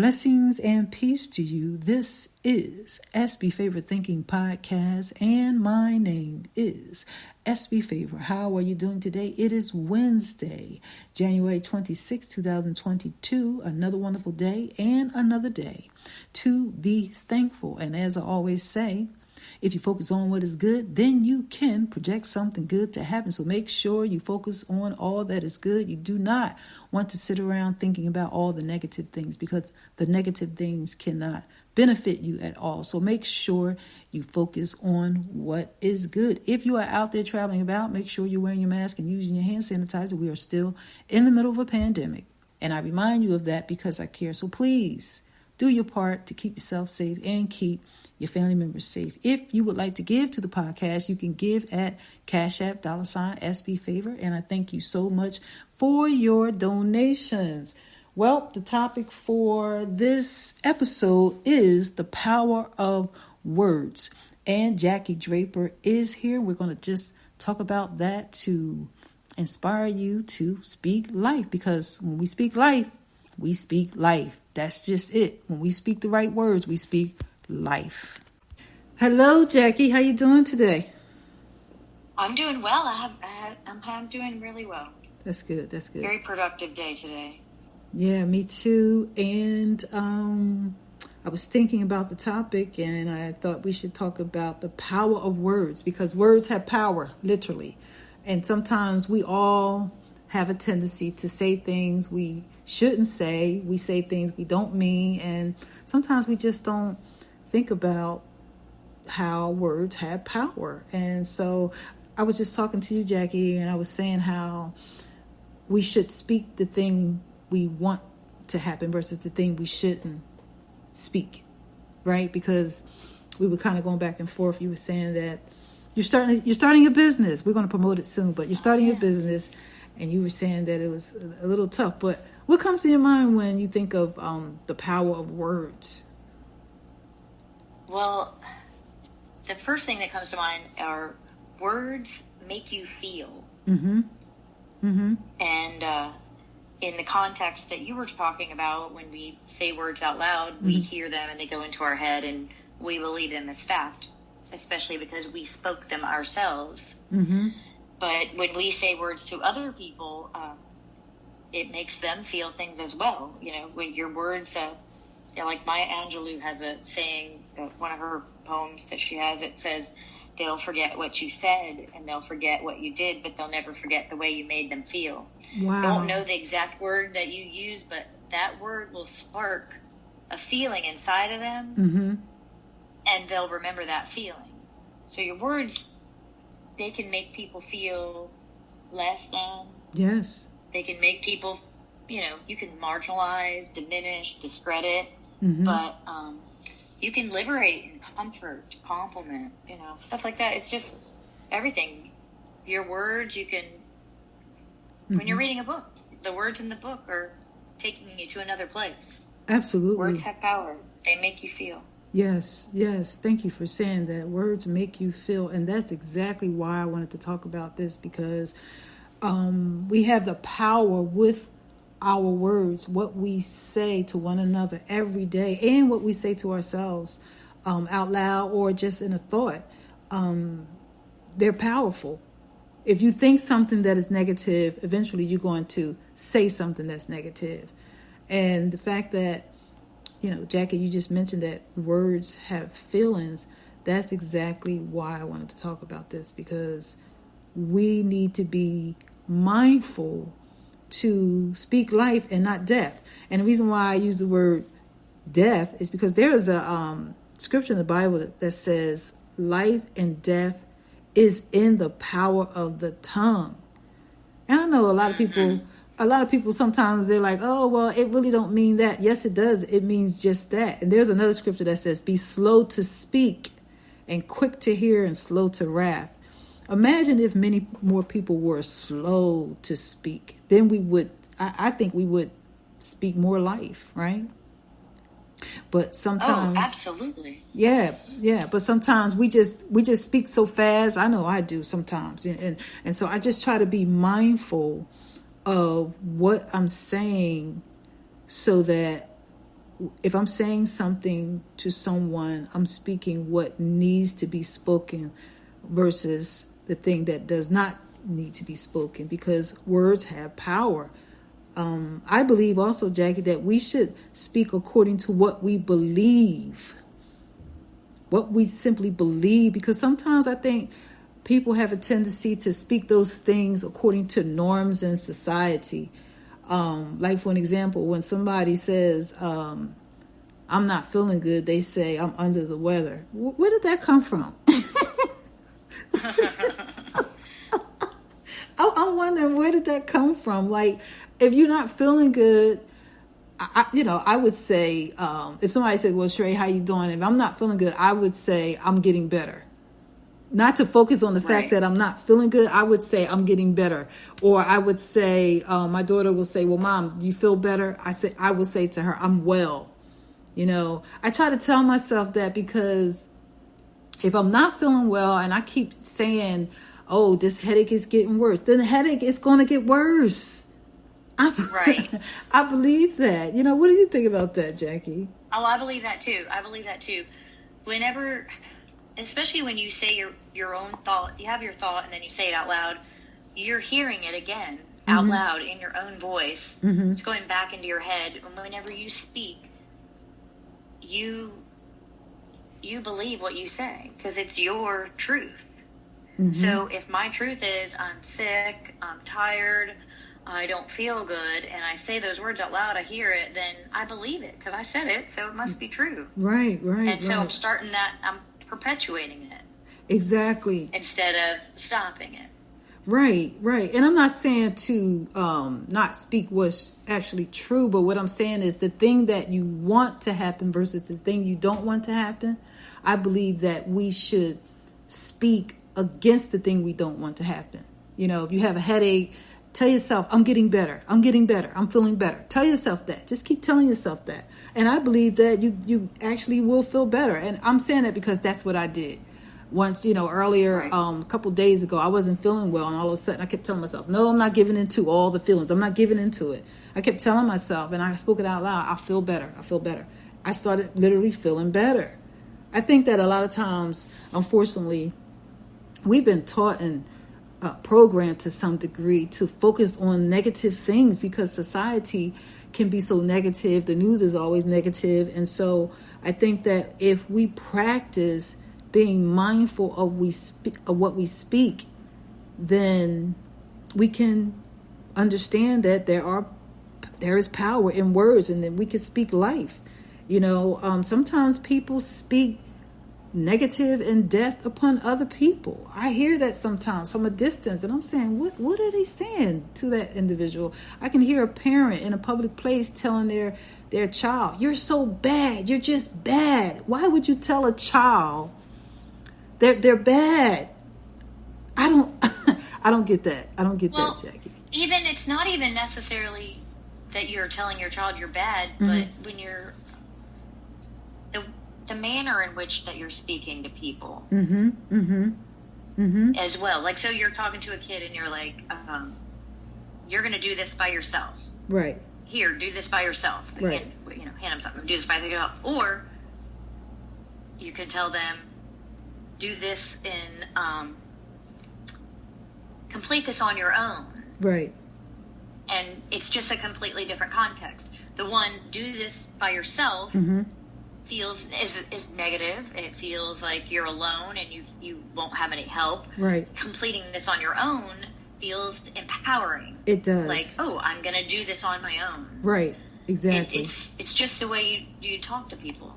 Blessings and peace to you. This is SB Favor Thinking Podcast, and my name is SB Favor. How are you doing today? It is Wednesday, January 26, 2022. Another wonderful day and another day to be thankful. And as I always say, if you focus on what is good, then you can project something good to happen. So make sure you focus on all that is good. You do not want to sit around thinking about all the negative things, because the negative things cannot benefit you at all. So make sure you focus on what is good. If you are out there traveling about, make sure you're wearing your mask and using your hand sanitizer. We are still in the middle of a pandemic, and I remind you of that because I care. So please do your part to keep yourself safe and keep your family members safe. If you would like to give to the podcast, you can give at Cash App, $SB Favor. And I thank you so much for your donations. Well, the topic for this episode is the power of words. And Jaki Draper is here. We're going to just talk about that to inspire you to speak life. Because when we speak life, we speak life. That's just it. When we speak the right words, we speak life. Hello, Jaki. How you doing today? I'm doing well. I'm doing really well. That's good. That's good. Very productive day today. Yeah, me too. And I was thinking about the topic, and I thought we should talk about the power of words, because words have power, literally. And sometimes we all have a tendency to say things we shouldn't say. We say things we don't mean, and sometimes we just don't think about how words have power. And so I was just talking to you, Jaki, and I was saying how we should speak the thing we want to happen versus the thing we shouldn't speak, right? Because we were kind of going back and forth. You were saying that you're starting a business. We're going to promote it soon, but you're starting a business, and you were saying that it was a little tough. But what comes to your mind when you think of the power of words? Well, the first thing that comes to mind are words make you feel. Mm-hmm. Mm-hmm. And in the context that you were talking about, when we say words out loud, mm-hmm. we hear them and they go into our head and we believe them as fact, especially because we spoke them ourselves. Mm-hmm. But when we say words to other people, it makes them feel things as well. You know, when your words, like Maya Angelou has a saying, one of her poems that she has, it says, they'll forget what you said and they'll forget what you did, but they'll never forget the way you made them feel. Wow. Don't know the exact word that you use, but that word will spark a feeling inside of them, mm-hmm. and they'll remember that feeling. So your words, they can make people feel less than. Yes. They can make people, you can marginalize, diminish, discredit, mm-hmm. but you can liberate and comfort, compliment, stuff like that. It's just everything. Your words, you can, mm-hmm. when you're reading a book, the words in the book are taking you to another place. Absolutely. Words have power. They make you feel. Yes. Thank you for saying that. Words make you feel. And that's exactly why I wanted to talk about this, because we have the power with our words, what we say to one another every day, and what we say to ourselves out loud or just in a thought. They're powerful. If you think something that is negative, eventually you're going to say something that's negative. And the fact that, Jaki, you just mentioned that words have feelings. That's exactly why I wanted to talk about this, because we need to be mindful to speak life and not death. And the reason why I use the word death is because there is a scripture in the Bible that says life and death is in the power of the tongue. And I know a lot of people sometimes they're like, oh, well, it really don't mean that. Yes, it does. It means just that. And there's another scripture that says, be slow to speak and quick to hear and slow to wrath. Imagine if many more people were slow to speak. Then I think we would speak more life, right? But sometimes, absolutely, yeah. But sometimes we just speak so fast. I know I do sometimes, and so I just try to be mindful of what I'm saying, so that if I'm saying something to someone, I'm speaking what needs to be spoken versus the thing that does not need to be spoken, because words have power. I believe also, Jackie, that we should speak according to what we believe, what we simply believe, because sometimes I think people have a tendency to speak those things according to norms in society. Like, for an example, when somebody says, I'm not feeling good, they say, I'm under the weather. Where did that come from? I'm wondering, where did that come from? Like, if you're not feeling good, I would say, if somebody said, well, Sheree, how you doing? If I'm not feeling good, I would say I'm getting better. Not to focus on the fact that I'm not feeling good. I would say I'm getting better. Or I would say, my daughter will say, well, Mom, do you feel better? I will say to her, I'm well. I try to tell myself that, because if I'm not feeling well and I keep saying, oh, this headache is getting worse, then the headache is going to get worse. Right. I believe that. What do you think about that, Jackie? Oh, I believe that too. Whenever, especially when you say your own thought, you have your thought and then you say it out loud, you're hearing it again out loud in your own voice. Mm-hmm. It's going back into your head. And whenever you speak, you believe what you say, because it's your truth. Mm-hmm. So if my truth is I'm sick, I'm tired, I don't feel good, and I say those words out loud, I hear it, then I believe it because I said it, so it must be true. Right. And so I'm starting that, I'm perpetuating it. Exactly. Instead of stopping it. Right. And I'm not saying to not speak what's actually true, but what I'm saying is the thing that you want to happen versus the thing you don't want to happen. I believe that we should speak against the thing we don't want to happen. If you have a headache, tell yourself, I'm getting better. I'm feeling better. Tell yourself that. Just keep telling yourself that. And I believe that you actually will feel better. And I'm saying that because that's what I did. Once, earlier, a couple days ago, I wasn't feeling well. And all of a sudden I kept telling myself, no, I'm not giving into all the feelings. I'm not giving into it. I kept telling myself, and I spoke it out loud, I feel better. I started literally feeling better. I think that a lot of times, unfortunately, we've been taught and programmed to some degree to focus on negative things, because society can be so negative. The news is always negative. And so I think that if we practice being mindful of what we speak, then we can understand that there is power in words, and then we can speak life. Sometimes people speak negative and death upon other people. I hear that sometimes from a distance, and I'm saying, what are they saying to that individual? I can hear a parent in a public place telling their child, you're so bad, you're just bad. Why would you tell a child they're bad? I don't get that. I don't get that, Jackie. Even it's not even necessarily that you're telling your child you're bad, but when you're the manner in which that you're speaking to people as well. Like, so you're talking to a kid and you're like, you're going to do this by yourself. Right. Here, do this by yourself. Right. Hand them something. Do this by yourself. Or you can tell them, do this in, complete this on your own. Right. And it's just a completely different context. The one, do this by yourself, feels is negative. It feels like you're alone and you won't have any help. Right. Completing this on your own feels empowering. It does. Like, oh, I'm going to do this on my own. Right. Exactly. It's just the way you talk to people.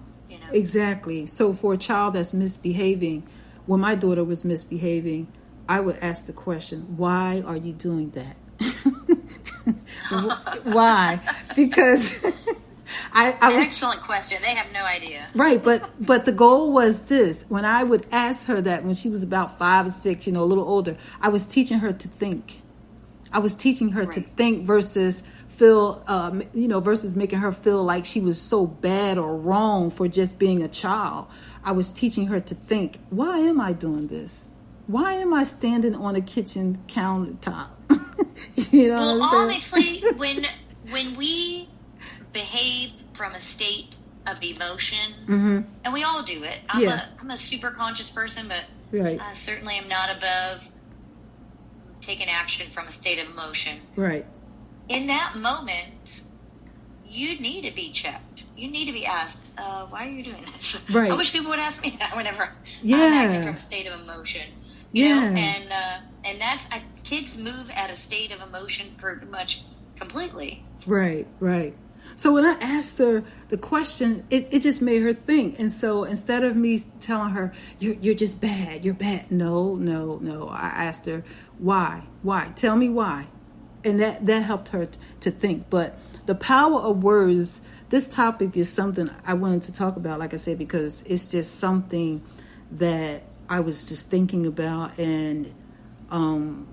Exactly. So for a child that's misbehaving, when my daughter was misbehaving, I would ask the question, why are you doing that? Why? Because I was, excellent question. They have no idea. Right, but the goal was this. When I would ask her that when she was about 5 or 6, a little older, I was teaching her to think. I was teaching her to think versus feel, versus making her feel like she was so bad or wrong for just being a child. I was teaching her to think, why am I doing this? Why am I standing on a kitchen countertop? Well, honestly, when we behave from a state of emotion, Mm-hmm. and we all do it. I'm a super conscious person, but Right. I certainly am not above taking action from a state of emotion. Right. In that moment, you need to be checked. You need to be asked, why are you doing this? Right. I wish people would ask me that whenever Yeah. I'm acting from a state of emotion. You Yeah. know? And that's, kids move at a state of emotion pretty much completely. Right, right. So when I asked her the question, it just made her think. And so instead of me telling her, you're just bad, you're bad. No. I asked her, why? Tell me why. And that helped her to think. But the power of words, this topic is something I wanted to talk about, like I said, because it's just something that I was just thinking about. And I'm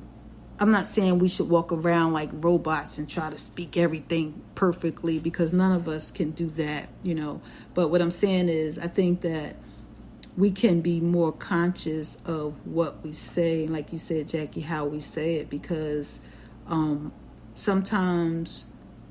not saying we should walk around like robots and try to speak everything perfectly, because none of us can do that, you know. But what I'm saying is, I think that we can be more conscious of what we say, and like you said, Jackie, how we say it, because sometimes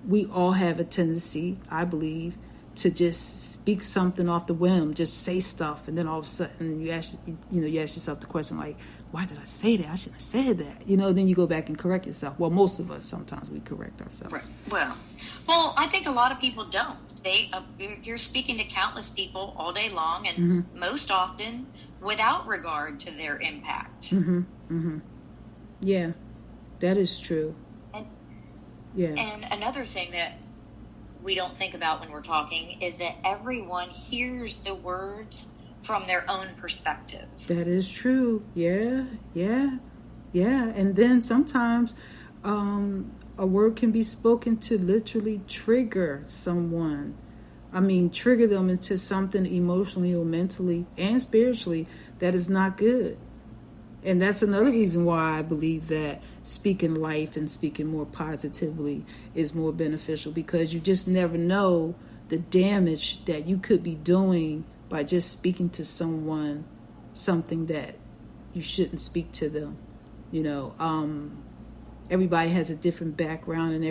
we all have a tendency, I believe, to just speak something off the whim, just say stuff, and then all of a sudden you ask yourself the question, like, why did I say that? I shouldn't have said that. You know, then you go back and correct yourself. Well, most of us, sometimes we correct ourselves. Right. Well, I think a lot of people don't. You're speaking to countless people all day long, and Mm-hmm. most often without regard to their impact. Mm-hmm. Mm-hmm. Yeah, that is true. And another thing that we don't think about when we're talking is that everyone hears the words from their own perspective. That is true. Yeah. And then sometimes a word can be spoken to literally trigger someone. I mean, trigger them into something emotionally or mentally and spiritually that is not good. And that's another reason why I believe that speaking life and speaking more positively is more beneficial, because you just never know the damage that you could be doing by just speaking to someone something that you shouldn't speak to them. You know, everybody has a different background, and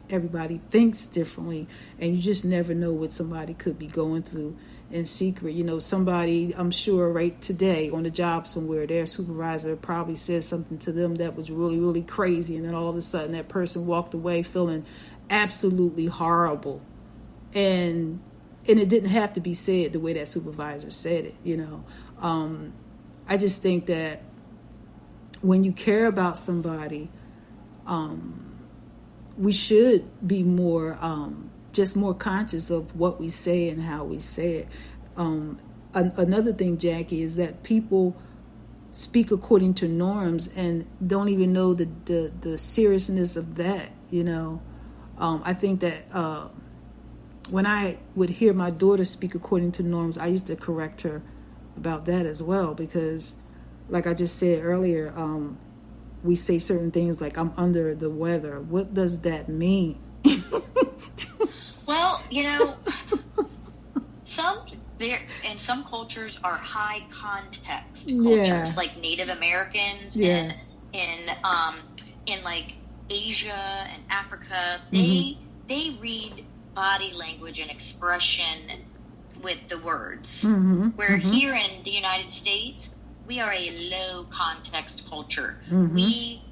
everybody thinks differently, and you just never know what somebody could be going through in secret. You know, somebody, I'm sure right today on the job somewhere, their supervisor probably said something to them that was really, really crazy, and then all of a sudden that person walked away feeling absolutely horrible. And it didn't have to be said the way that supervisor said it, you know. I just think that when you care about somebody, we should be more, just more conscious of what we say and how we say it. Another thing, Jackie, is that people speak according to norms and don't even know the seriousness of that, you know. I think that when I would hear my daughter speak according to norms, I used to correct her about that as well, because like I just said earlier, we say certain things like, I'm under the weather. What does that mean? Well, you know, some cultures are high context cultures, like Native Americans and in like Asia and Africa. They read body language and expression with the words. Where here in the United States, we are a low context culture. We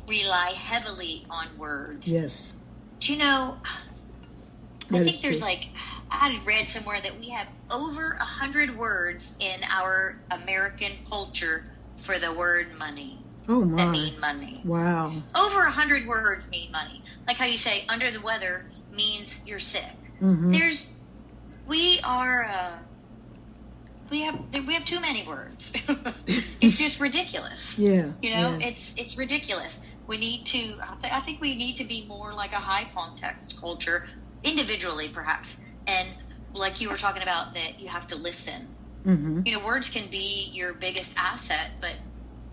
rely heavily on words. Yes. Do you know, That I think there's true. I read somewhere that we have over 100 words in our American culture for the word money. Oh my. That mean money. Wow. Over 100 words mean money. Like how you say under the weather means you're sick. We have too many words. It's just ridiculous. Yeah. You know, it's ridiculous. We need to, I think we need to be more like a high context culture, individually perhaps. And like you were talking about, that you have to listen. You know, words can be your biggest asset, but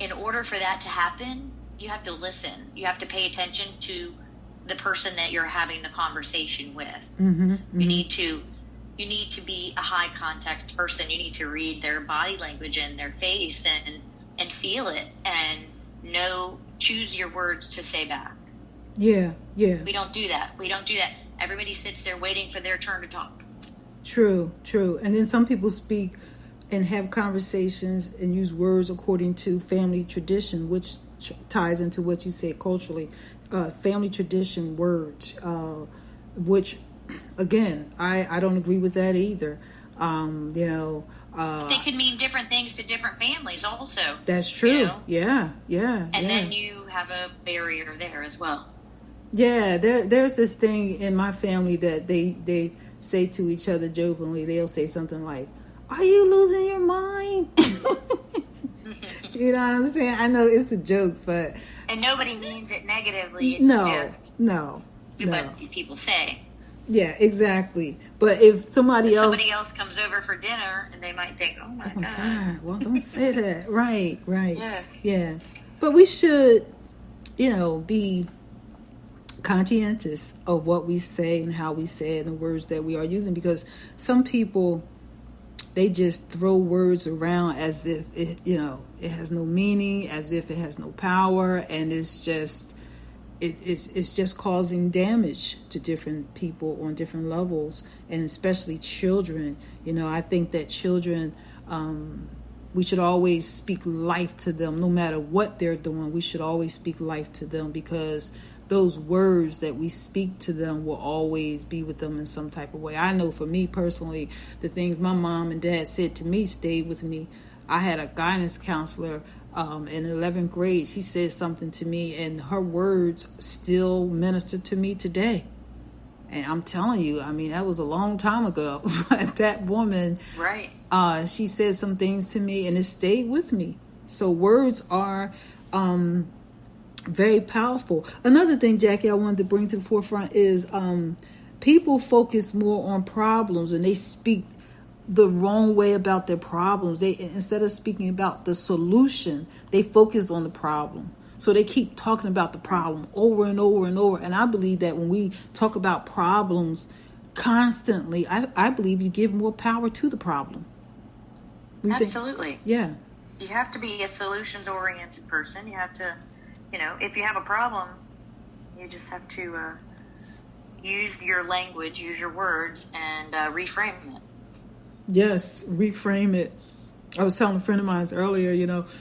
in order for that to happen, you have to listen. You have to pay attention to the person that you're having the conversation with. You need to be a high context person. You need to read their body language and their face and feel it, and choose your words to say back. Yeah. We don't do that. Everybody sits there waiting for their turn to talk. True, true. And then some people speak and have conversations and use words according to family tradition, which ties into what you said culturally. Family tradition words, which, again, I don't agree with that either. They could mean different things to different families also. That's true. You know? Yeah. And then you have a barrier there as well. Yeah, there's this thing in my family that they say to each other jokingly. They'll say something like, "Are you losing your mind?" You know what I'm saying? I know it's a joke, but... And nobody means it negatively. It's No. What these people say. Yeah, exactly. But if somebody else comes over for dinner, and they might think, "Oh my God, well, don't say that." Right. Yeah. Yeah. But we should, be conscientious of what we say and how we say it and the words that we are using, because some people, they just throw words around as if it has no meaning, as if it has no power, and it's just causing damage to different people on different levels, and especially children. I think that children, we should always speak life to them, no matter what they're doing. We should always speak life to them, because those words that we speak to them will always be with them in some type of way. I know for me personally, the things my mom and dad said to me stayed with me. I had a guidance counselor in 11th grade. She said something to me, and her words still minister to me today. And I'm telling you, that was a long time ago. But that woman, right? She said some things to me, and it stayed with me. So words are very powerful. Another thing, Jackie, I wanted to bring to the forefront is people focus more on problems, and they speak the wrong way about their problems. They, instead of speaking about the solution, they focus on the problem. So they keep talking about the problem over and over and over. And I believe that when we talk about problems constantly, I believe you give more power to the problem. Absolutely. Yeah. You have to be a solutions-oriented person. You have to, if you have a problem, you just have to use your language, use your words, and reframe it. Yes, reframe it. I was telling a friend of mine earlier,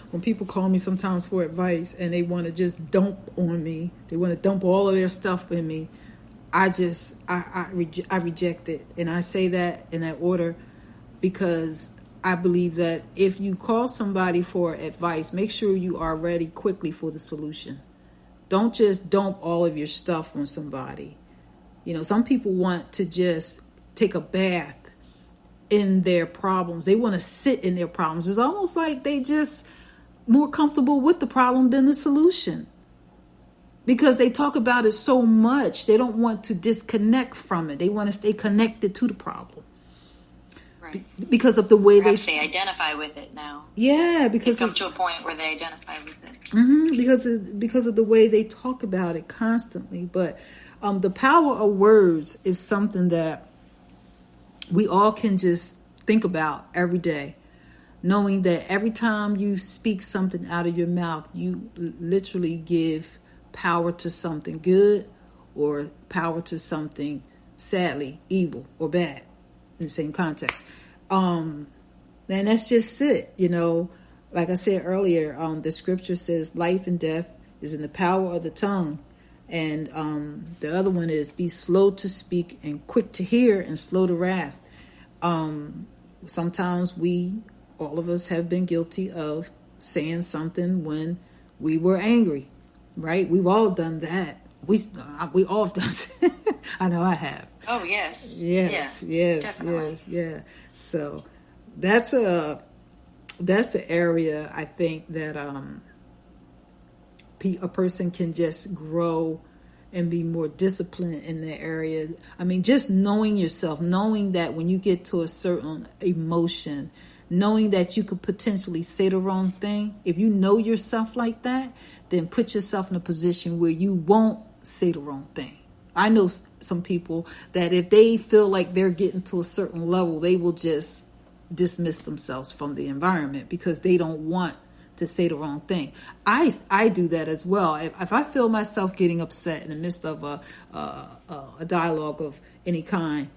when people call me sometimes for advice and they want to just dump on me, they want to dump all of their stuff in me, I reject it. And I say that in that order because I believe that if you call somebody for advice, make sure you are ready quickly for the solution. Don't just dump all of your stuff on somebody. Some people want to just take a bath in their problems. They want to sit in their problems. It's almost like they just more comfortable with the problem than the solution, because they talk about it so much. They don't want to disconnect from it. They want to stay connected to the problem. Right. Because of the way they identify with it now. Yeah, because they come to a point where they identify with it. Mm-hmm, because of the way they talk about it constantly. But the power of words is something that we all can just think about every day, knowing that every time you speak something out of your mouth, you literally give power to something good or power to something sadly evil or bad in the same context. And that's just it. Like I said earlier, the scripture says life and death is in the power of the tongue. And the other one is be slow to speak and quick to hear and slow to wrath. Sometimes all of us have been guilty of saying something when we were angry, right? We've all done that. We all have done that. I know I have. Oh, yes. Yes, yeah. So that's an area I think that a person can just grow and be more disciplined in that area. Just knowing yourself, knowing that when you get to a certain emotion, knowing that you could potentially say the wrong thing. If you know yourself like that, then put yourself in a position where you won't say the wrong thing. I know some people that if they feel like they're getting to a certain level, they will just dismiss themselves from the environment because they don't want to say the wrong thing. I do that as well. If I feel myself getting upset in the midst of a dialogue of any kind,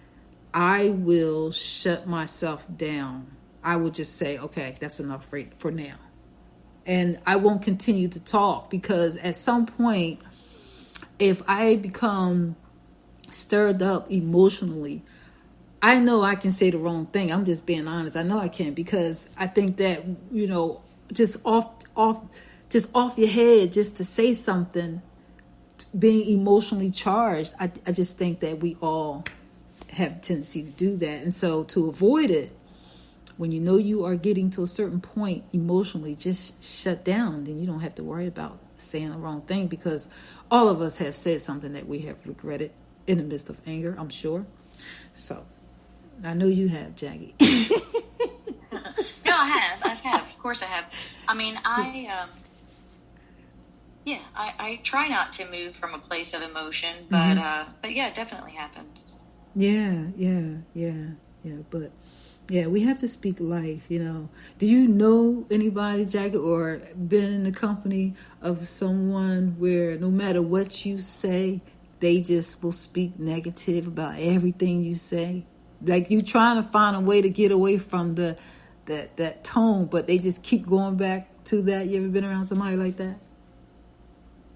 I will shut myself down. I will just say, okay, that's enough for now. And I won't continue to talk, because at some point, if I become stirred up emotionally, I know I can say the wrong thing. I'm just being honest. I know I can, because I think that, just off your head, just to say something, being emotionally charged, I just think that we all have a tendency to do that. And so to avoid it, when you know you are getting to a certain point emotionally, just shut down. Then you don't have to worry about saying the wrong thing, because all of us have said something that we have regretted in the midst of anger, I'm sure. So I know you have, Jackie. No, I have. Of course I have. I mean, I try not to move from a place of emotion, but yeah, it definitely happens. Yeah. But yeah, we have to speak life, Do you know anybody, Jackie, or been in the company of someone where no matter what you say, they just will speak negative about everything you say? Like you trying to find a way to get away from that tone, but they just keep going back to that. You ever been around somebody like that?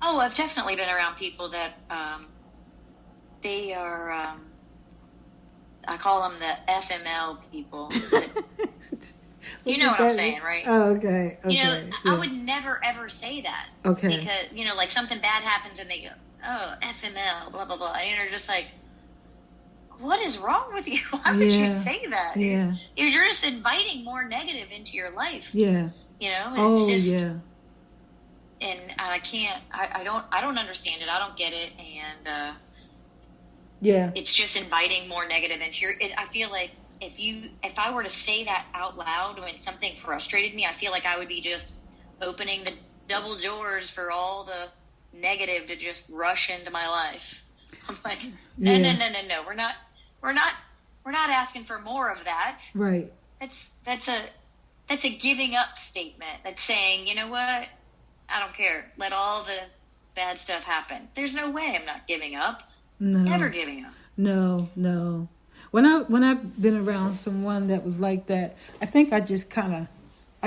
Oh, I've definitely been around people that they are, I call them the FML people. You know what I'm saying, right? Oh, okay. I would never, ever say that. Okay. Because, like something bad happens and they go, oh, FML, blah, blah, blah. And you're just like, what is wrong with you? Why would you say that? Yeah. You're just inviting more negative into your life. Yeah. It's just, and I can't, I don't understand it. I don't get it. And, it's just inviting more negative into I feel like if I were to say that out loud when something frustrated me, I feel like I would be just opening the double doors for all the negative to just rush into my life. I'm like, no. We're not asking for more of that. Right. That's a giving up statement. That's saying, you know what? I don't care. Let all the bad stuff happen. There's no way I'm not giving up. No. Never giving up. No. When I've been around someone that was like that, I think I just I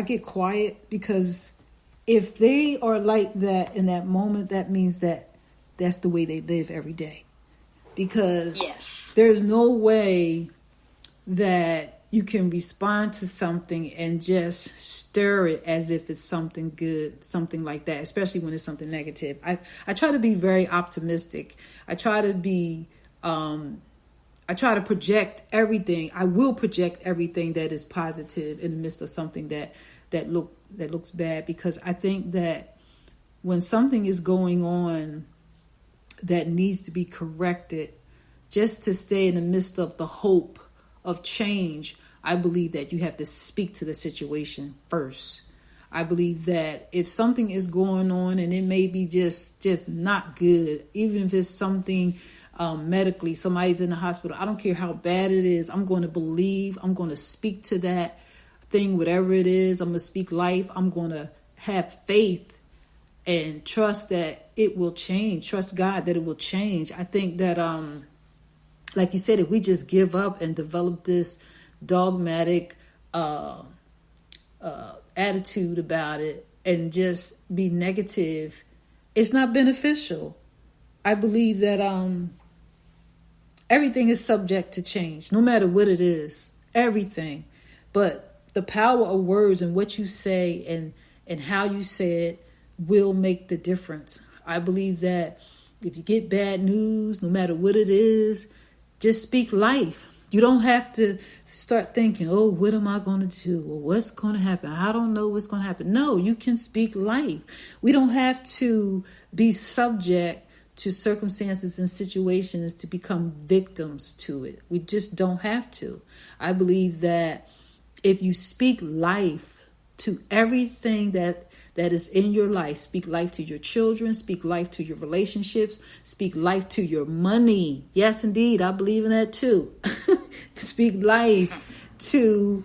get quiet, because if they are like that in that moment, that means that that's the way they live every day. Because there's no way that you can respond to something and just stir it as if it's something good, something like that, especially when it's something negative. I try to be very optimistic. I try to project everything. I will project everything that is positive in the midst of something that looks bad, because I think that when something is going on that needs to be corrected, just to stay in the midst of the hope of change, I believe that you have to speak to the situation first. I believe that if something is going on and it may be just not good, even if it's something medically, somebody's in the hospital, I don't care how bad it is, I'm going to believe, I'm going to speak to that thing, whatever it is. I'm going to speak life. I'm going to have faith and trust that it will change. Trust God that it will change. I think that, like you said, if we just give up and develop this dogmatic attitude about it and just be negative, it's not beneficial. I believe that everything is subject to change, no matter what it is, everything. But the power of words and what you say and how you say it will make the difference. I believe that if you get bad news, no matter what it is, just speak life. You don't have to start thinking, oh, what am I going to do? Or what's going to happen? I don't know what's going to happen. No, you can speak life. We don't have to be subject to circumstances and situations to become victims to it. We just don't have to. I believe that if you speak life to everything that is in your life, speak life to your children, speak life to your relationships, speak life to your money. Yes, indeed. I believe in that too. Speak life to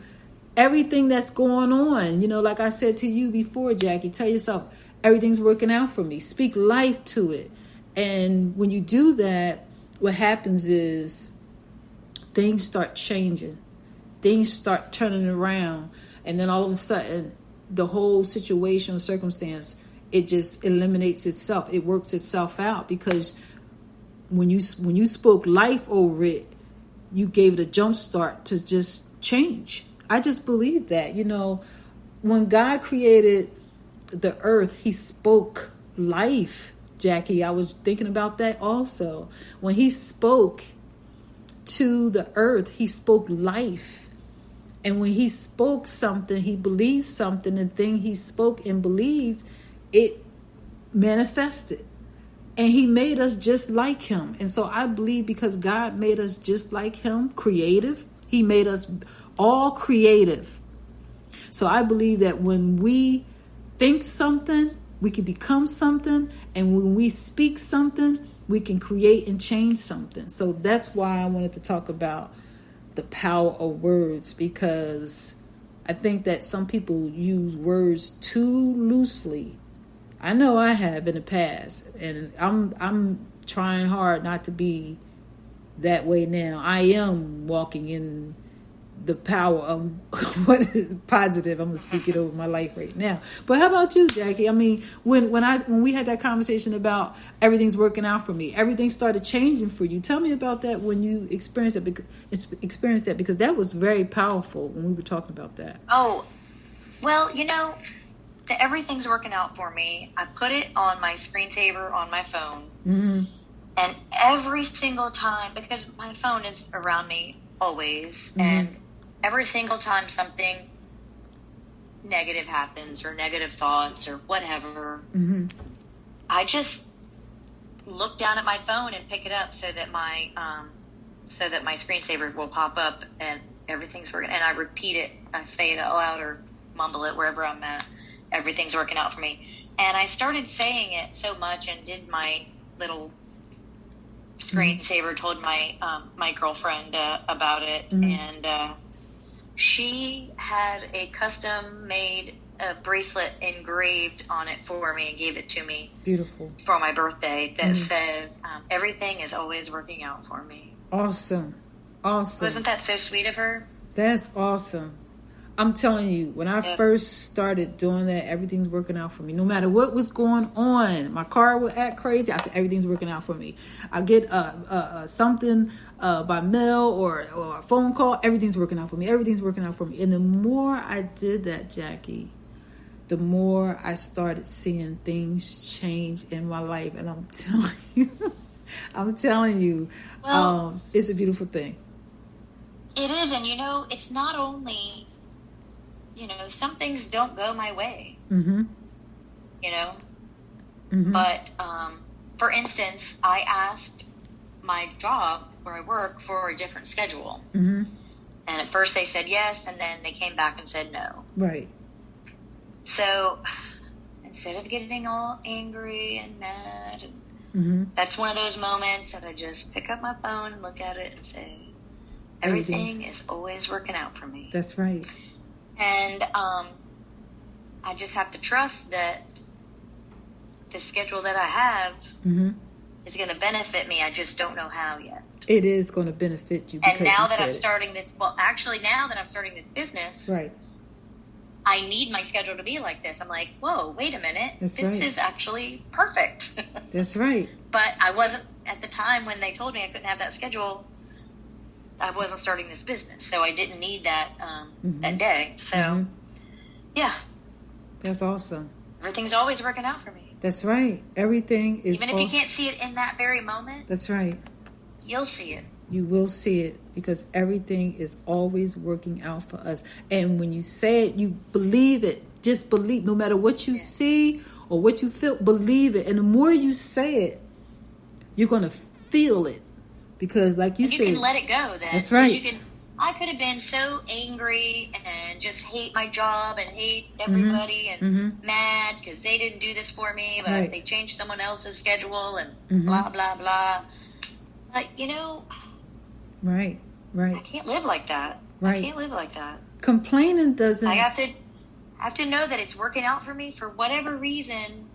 everything that's going on. You know, like I said to you before, Jackie, tell yourself, everything's working out for me. Speak life to it. And when you do that, what happens is things start changing. Things start turning around. And then all of a sudden, the whole situation or circumstance, it just eliminates itself. It works itself out, because when you spoke life over it, you gave it a jump start to just change. I just believe that. When God created the earth, he spoke life, Jackie. I was thinking about that also. When he spoke to the earth, he spoke life. And when he spoke something, he believed something, and the thing he spoke and believed, it manifested. And he made us just like him. And so I believe, because God made us just like him, creative, he made us all creative. So I believe that when we think something, we can become something. And when we speak something, we can create and change something. So that's why I wanted to talk about the power of words, because I think that some people use words too loosely. I know I have in the past, and I'm trying hard not to be that way now. I am walking in the power of what is positive. I'm gonna speak it over my life right now. But how about you, Jackie? I mean, when we had that conversation about everything's working out for me, everything started changing for you. Tell me about that when you experienced it. Because that was very powerful when we were talking about that. Oh, well, that everything's working out for me. I put it on my screensaver on my phone, and every single time, because my phone is around me always, and every single time something negative happens, or negative thoughts, or whatever, I just look down at my phone and pick it up so that my screensaver will pop up and everything's working. And I repeat it. I say it out loud or mumble it wherever I'm at. Everything's working out for me. And I started saying it so much, and did my little screensaver, told my my girlfriend about it, and she had a custom made bracelet engraved on it for me and gave it to me. Beautiful. For my birthday, that says, everything is always working out for me. Awesome. Wasn't that so sweet of her? That's awesome. I'm telling you, when I first started doing that, everything's working out for me. No matter what was going on, my car would act crazy. I said, everything's working out for me. I get something by mail or a phone call. Everything's working out for me. Everything's working out for me. And the more I did that, Jackie, the more I started seeing things change in my life. And I'm telling you, well, it's a beautiful thing. It is. And, it's not only... some things don't go my way, but, for instance, I asked my job where I work for a different schedule. And at first they said yes, and then they came back and said no. Right. So instead of getting all angry and mad, that's one of those moments that I just pick up my phone and look at it and say, everything is always working out for me. That's right. And I just have to trust that the schedule that I have is going to benefit me. I just don't know how yet. It is going to benefit you. And now that I'm starting this business, right, I need my schedule to be like this. I'm like, whoa, wait a minute. This is actually perfect. That's right. But I wasn't, at the time when they told me I couldn't have that schedule, I wasn't starting this business, so I didn't need that that day. So, yeah. That's awesome. Everything's always working out for me. That's right. Everything is... Even if you can't see it in that very moment... That's right. You'll see it. You will see it, because everything is always working out for us. And when you say it, you believe it. Just believe. No matter what you see or what you feel, believe it. And the more you say it, you're going to feel it. Because like you said... You can let it go then. That's right. I could have been so angry and just hate my job and hate everybody and mad because they didn't do this for me, but they changed someone else's schedule and blah, blah, blah. But, Right. I can't live like that. Right. I can't live like that. Complaining doesn't... I have to know that it's working out for me for whatever reason.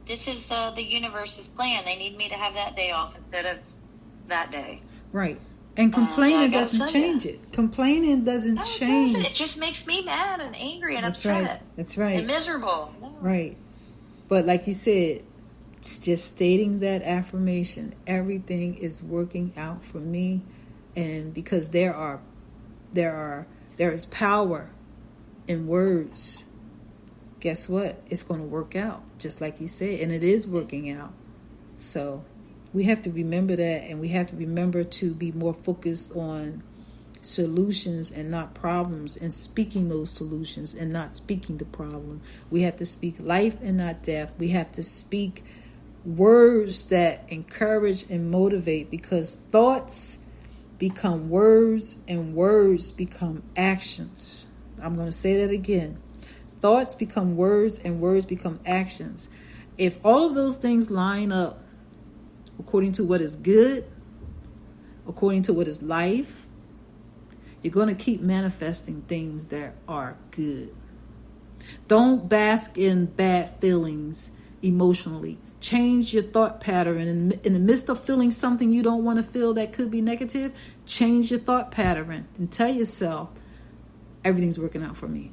This is the universe's plan. They need me to have that day off instead of that day. Right. And complaining doesn't tell change you, it. Complaining doesn't no, it change. doesn't. It just makes me mad and angry and That's upset. right. That's right. And miserable. No. Right. But like you said, it's just stating that affirmation, everything is working out for me. And because there is power in words, guess what? It's going to work out, just like you said, and it is working out. So we have to remember that, and we have to remember to be more focused on solutions and not problems, and speaking those solutions and not speaking the problem. We have to speak life and not death. We have to speak words that encourage and motivate, because thoughts become words and words become actions. I'm going to say that again. Thoughts become words and words become actions. If all of those things line up according to what is good, according to what is life, you're going to keep manifesting things that are good. Don't bask in bad feelings emotionally. Change your thought pattern. In the midst of feeling something you don't want to feel that could be negative, change your thought pattern and tell yourself, everything's working out for me.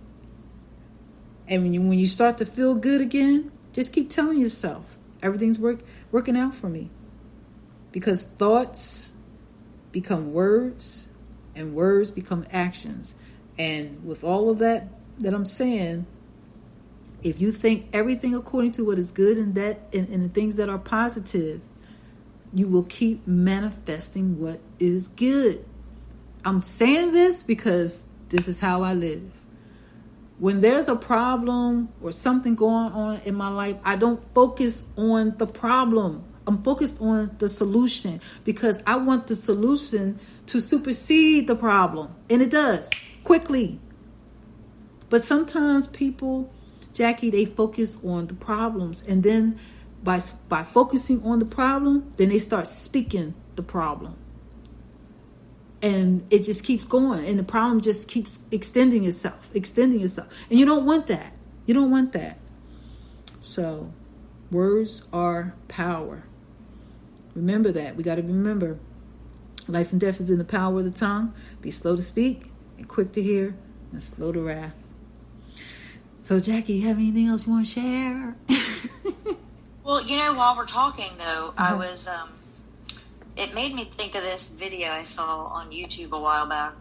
And when you start to feel good again, just keep telling yourself, everything's working out for me. Because thoughts become words and words become actions. And with all of that I'm saying, if you think everything according to what is good and the things that are positive, you will keep manifesting what is good. I'm saying this because this is how I live. When there's a problem or something going on in my life, I don't focus on the problem. I'm focused on the solution, because I want the solution to supersede the problem. And it does, quickly. But sometimes people, Jackie, they focus on the problems. And then by focusing on the problem, then they start speaking the problem. And it just keeps going. And the problem just keeps extending itself. And you don't want that. You don't want that. So words are power. Remember that. We got to remember. Life and death is in the power of the tongue. Be slow to speak and quick to hear and slow to wrath. So, Jackie, you have anything else you want to share? Well, while we're talking, though, I was... it made me think of this video I saw on YouTube a while back.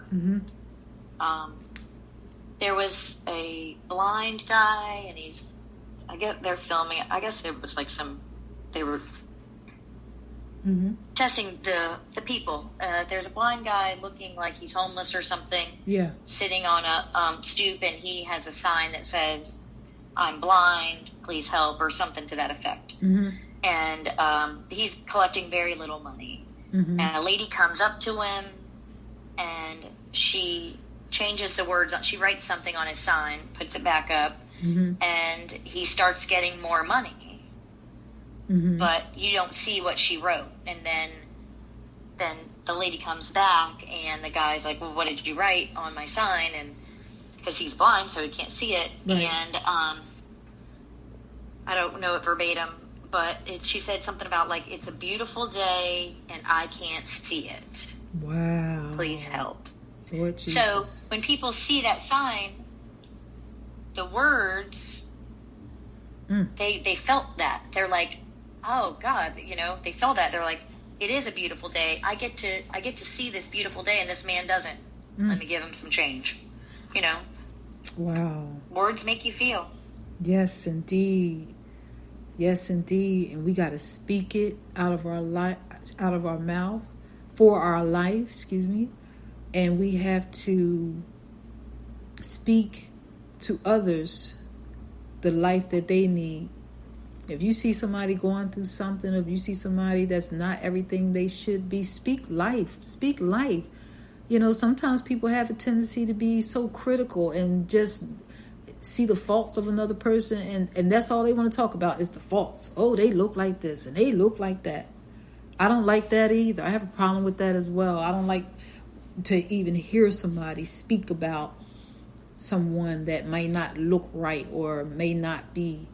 There was a blind guy, and they're filming it. I guess there was they were testing the people. There's a blind guy looking like he's homeless or something. Yeah. Sitting on a stoop, and he has a sign that says, "I'm blind, please help," or something to that effect. And he's collecting very little money. And a lady comes up to him, and she changes the words. She writes something on his sign, puts it back up, and he starts getting more money. But you don't see what she wrote. And then the lady comes back, and the guy's like, "Well, what did you write on my sign?" And because he's blind, so he can't see it. Right. And I don't know it verbatim, but she said something about, like, "It's a beautiful day and I can't see it. Wow. Please help." Lord Jesus. So when people see that sign, the words, they felt that. They're like, "Oh God," they saw that. They're like, "It is a beautiful day. I get to see this beautiful day, and this man doesn't. Let me give him some change." Wow. Words make you feel. Yes, indeed. Yes, indeed. And we got to speak it out of our mouth, for our life, and we have to speak to others the life that they need. If you see somebody going through something, if you see somebody that's not everything they should be, speak life. Speak life. Sometimes people have a tendency to be so critical and just see the faults of another person, and that's all they want to talk about is the faults. Oh, they look like this and they look like that. I don't like that either. I have a problem with that as well. I don't like to even hear somebody speak about someone that may not look right or may not be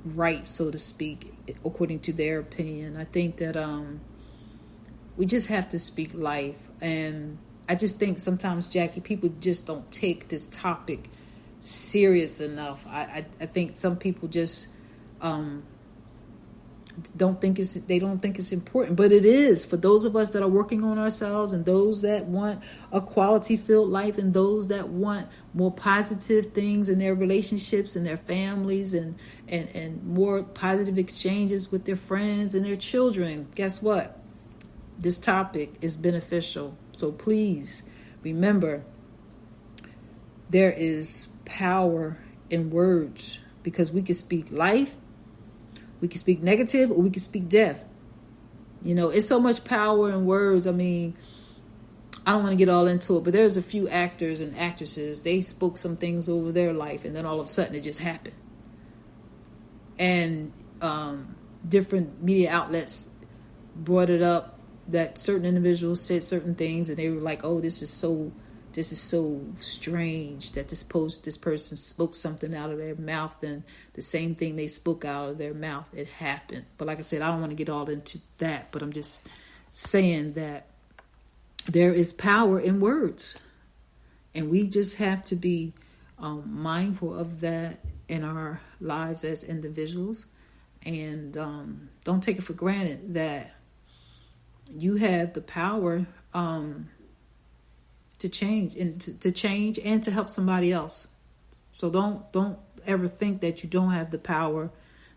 right, so to speak, according to their opinion. I think that we just have to speak life. And I just think sometimes, Jackie, people just don't take this topic serious enough. I think some people just don't think it's important, but it is for those of us that are working on ourselves, and those that want a quality filled life, and those that want more positive things in their relationships and their families, and more positive exchanges with their friends and their children. Guess what? This topic is beneficial. So please remember, there is power in words, because we can speak life, we can speak negative, or we can speak death. It's so much power in words. I mean, I don't want to get all into it, but there's a few actors and actresses, they spoke some things over their life, and then all of a sudden it just happened. And different media outlets brought it up that certain individuals said certain things, and they were like, oh, this is so strange that this person spoke something out of their mouth, and the same thing they spoke out of their mouth, it happened. But like I said, I don't want to get all into that, but I'm just saying that there is power in words, and we just have to be mindful of that in our lives as individuals, and don't take it for granted that you have the power to change and to help somebody else. So don't ever think that you don't have the power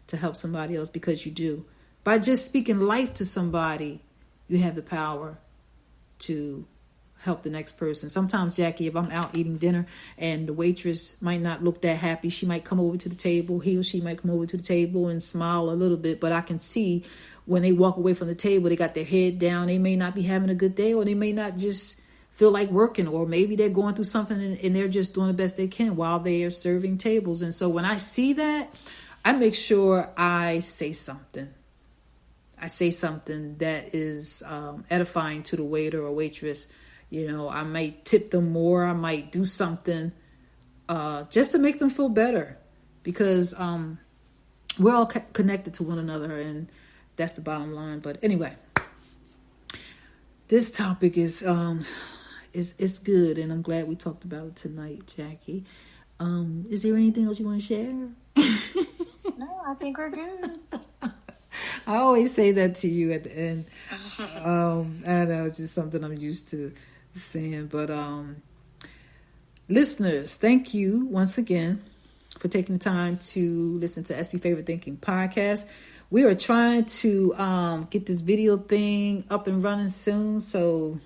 to help somebody else, because you do. By just speaking life to somebody, you have the power to help the next person. Sometimes, Jackie, if I'm out eating dinner and the waitress might not look that happy, she might come over to the table, he or she might come over to the table and smile a little bit, but I can see when they walk away from the table, they got their head down. They may not be having a good day, or they may not just feel like working, or maybe they're going through something and they're just doing the best they can while they are serving tables. And so when I see that, I make sure I say something. I say something that is edifying to the waiter or waitress. I might tip them more. I might do something just to make them feel better, because we're all connected to one another, and that's the bottom line. But anyway, this topic is good, and I'm glad we talked about it tonight, Jackie. Is there anything else you want to share? No, I think we're good. I always say that to you at the end. I don't know, it's just something I'm used to saying. But listeners, thank you once again for taking the time to listen to SB Favorite Thinking Podcast. We are trying to get this video thing up and running soon, so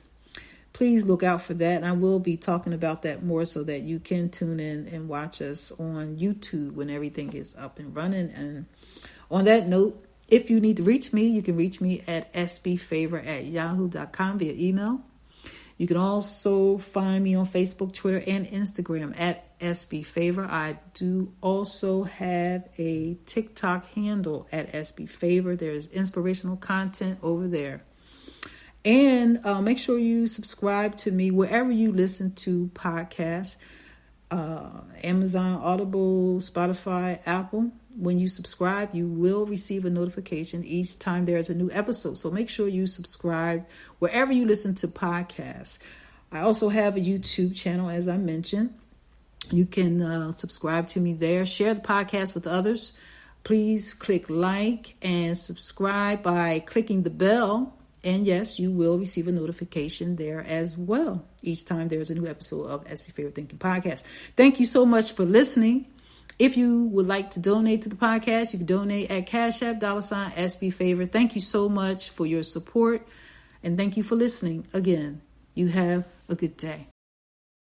please look out for that. And I will be talking about that more, so that you can tune in and watch us on YouTube when everything is up and running. And on that note, if you need to reach me, you can reach me at sbfavor@yahoo.com via email. You can also find me on Facebook, Twitter, and Instagram at SBFavor. I do also have a TikTok handle at SBFavor. There's inspirational content over there. And make sure you subscribe to me wherever you listen to podcasts. Amazon, Audible, Spotify, Apple. When you subscribe, you will receive a notification each time there's a new episode. So make sure you subscribe wherever you listen to podcasts. I also have a YouTube channel, as I mentioned. You can subscribe to me there. Share the podcast with others. Please click like and subscribe by clicking the bell. And yes, you will receive a notification there as well each time there's a new episode of SB Favorite Thinking Podcast. Thank you so much for listening. If you would like to donate to the podcast, you can donate at Cash App, $SB Favorite. Thank you so much for your support. And thank you for listening. Again, you have a good day.